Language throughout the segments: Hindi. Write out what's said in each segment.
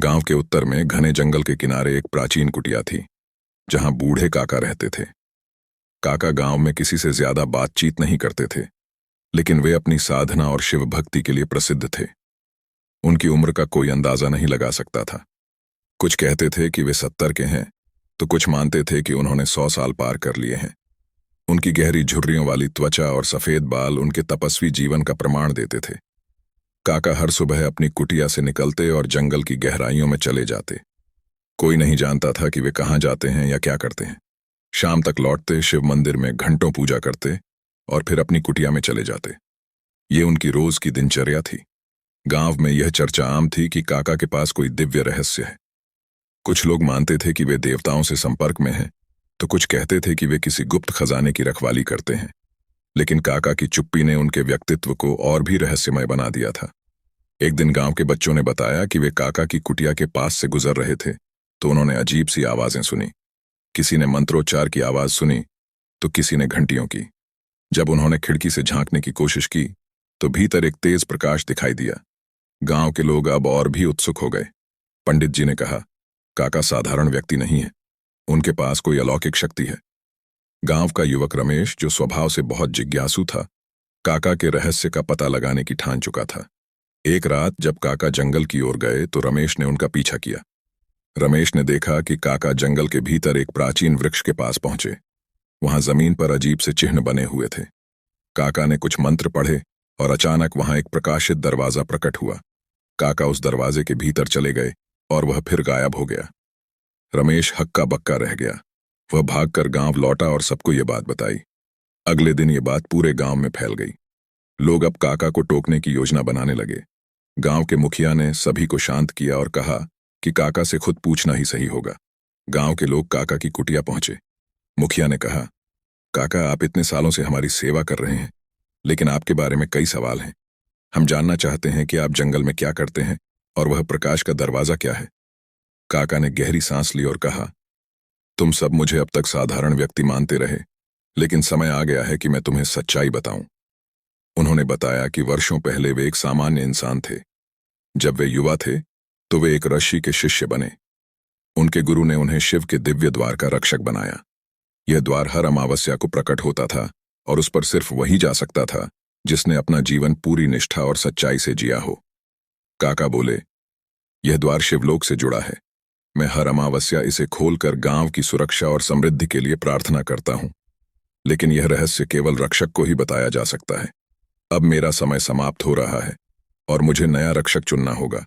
गांव के उत्तर में घने जंगल के किनारे एक प्राचीन कुटिया थी, जहां बूढ़े काका रहते थे। काका गांव में किसी से ज्यादा बातचीत नहीं करते थे, लेकिन वे अपनी साधना और शिव भक्ति के लिए प्रसिद्ध थे। उनकी उम्र का कोई अंदाजा नहीं लगा सकता था। कुछ कहते थे कि वे 70 के हैं, तो कुछ मानते थे कि उन्होंने 100 साल पार कर लिए हैं। उनकी गहरी झुर्रियों वाली त्वचा और सफेद बाल उनके तपस्वी जीवन का प्रमाण देते थे। काका हर सुबह अपनी कुटिया से निकलते और जंगल की गहराइयों में चले जाते। कोई नहीं जानता था कि वे कहाँ जाते हैं या क्या करते हैं। शाम तक लौटते, शिव मंदिर में घंटों पूजा करते और फिर अपनी कुटिया में चले जाते। ये उनकी रोज की दिनचर्या थी। गांव में यह चर्चा आम थी कि काका के पास कोई दिव्य रहस्य है। कुछ लोग मानते थे कि वे देवताओं से संपर्क में हैं, तो कुछ कहते थे कि वे किसी गुप्त खजाने की रखवाली करते हैं। लेकिन काका की चुप्पी ने उनके व्यक्तित्व को और भी रहस्यमय बना दिया था। एक दिन गांव के बच्चों ने बताया कि वे काका की कुटिया के पास से गुजर रहे थे, तो उन्होंने अजीब सी आवाजें सुनी। किसी ने मंत्रोच्चार की आवाज सुनी, तो किसी ने घंटियों की। जब उन्होंने खिड़की से झांकने की कोशिश की, तो भीतर एक तेज प्रकाश दिखाई दिया। गांव के लोग अब और भी उत्सुक हो गए। पंडित जी ने कहा, काका साधारण व्यक्ति नहीं है, उनके पास कोई अलौकिक शक्ति है। गांव का युवक रमेश, जो स्वभाव से बहुत जिज्ञासु था, काका के रहस्य का पता लगाने की ठान चुका था। एक रात जब काका जंगल की ओर गए, तो रमेश ने उनका पीछा किया। रमेश ने देखा कि काका जंगल के भीतर एक प्राचीन वृक्ष के पास पहुंचे। वहां जमीन पर अजीब से चिन्ह बने हुए थे। काका ने कुछ मंत्र पढ़े और अचानक वहां एक प्रकाशित दरवाजा प्रकट हुआ। काका उस दरवाजे के भीतर चले गए और वह फिर गायब हो गया। रमेश हक्का बक्का रह गया। वह भागकर गांव लौटा और सबको ये बात बताई। अगले दिन ये बात पूरे गांव में फैल गई। लोग अब काका को टोकने की योजना बनाने लगे। गांव के मुखिया ने सभी को शांत किया और कहा कि काका से खुद पूछना ही सही होगा। गांव के लोग काका की कुटिया पहुंचे। मुखिया ने कहा, काका, आप इतने सालों से हमारी सेवा कर रहे हैं, लेकिन आपके बारे में कई सवाल हैं। हम जानना चाहते हैं कि आप जंगल में क्या करते हैं और वह प्रकाश का दरवाजा क्या है। काका ने गहरी सांस ली और कहा, तुम सब मुझे अब तक साधारण व्यक्ति मानते रहे, लेकिन समय आ गया है कि मैं तुम्हें सच्चाई बताऊं। उन्होंने बताया कि वर्षों पहले वे एक सामान्य इंसान थे। जब वे युवा थे, तो वे एक ऋषि के शिष्य बने। उनके गुरु ने उन्हें शिव के दिव्य द्वार का रक्षक बनाया। यह द्वार हर अमावस्या को प्रकट होता था और उस पर सिर्फ वही जा सकता था जिसने अपना जीवन पूरी निष्ठा और सच्चाई से जिया हो। काका बोले, यह द्वार शिवलोक से जुड़ा है। मैं हर अमावस्या इसे खोलकर गांव की सुरक्षा और समृद्धि के लिए प्रार्थना करता हूं, लेकिन यह रहस्य केवल रक्षक को ही बताया जा सकता है। अब मेरा समय समाप्त हो रहा है और मुझे नया रक्षक चुनना होगा।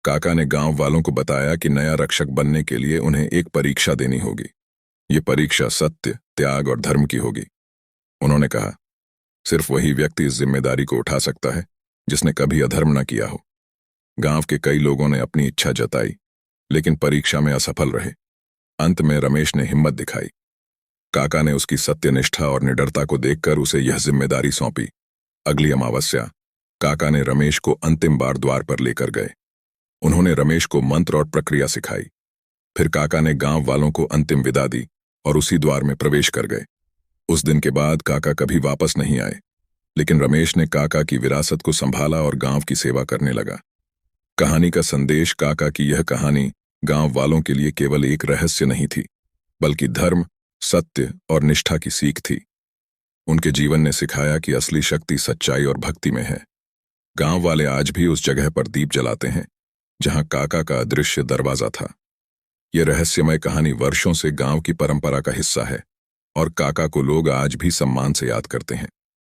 काका ने गांव वालों को बताया कि नया रक्षक बनने के लिए उन्हें एक परीक्षा देनी होगी। ये परीक्षा सत्य, त्याग और धर्म की होगी। उन्होंने कहा, सिर्फ वही व्यक्ति इस जिम्मेदारी को उठा सकता है जिसने कभी अधर्म न किया हो। गांव के कई लोगों ने अपनी इच्छा जताई, लेकिन परीक्षा में असफल रहे। अंत में रमेश ने हिम्मत दिखाई। काका ने उसकी सत्यनिष्ठा और निडरता को देखकर उसे यह जिम्मेदारी सौंपी। अगली अमावस्या काका ने रमेश को अंतिम बार द्वार पर लेकर गए। उन्होंने रमेश को मंत्र और प्रक्रिया सिखाई। फिर काका ने गांव वालों को अंतिम विदा दी और उसी द्वार में प्रवेश कर गए। उस दिन के बाद काका कभी वापस नहीं आए, लेकिन रमेश ने काका की विरासत को संभाला और गांव की सेवा करने लगा। कहानी का संदेश, काका की यह कहानी गांव वालों के लिए केवल एक रहस्य नहीं थी, बल्कि धर्म, सत्य और निष्ठा की सीख थी। उनके जीवन ने सिखाया कि असली शक्ति सच्चाई और भक्ति में है। गांव वाले आज भी उस जगह पर दीप जलाते हैं जहां काका का अदृश्य दरवाजा था। यह रहस्यमय कहानी वर्षों से गांव की परंपरा का हिस्सा है और काका को लोग आज भी सम्मान से याद करते हैं।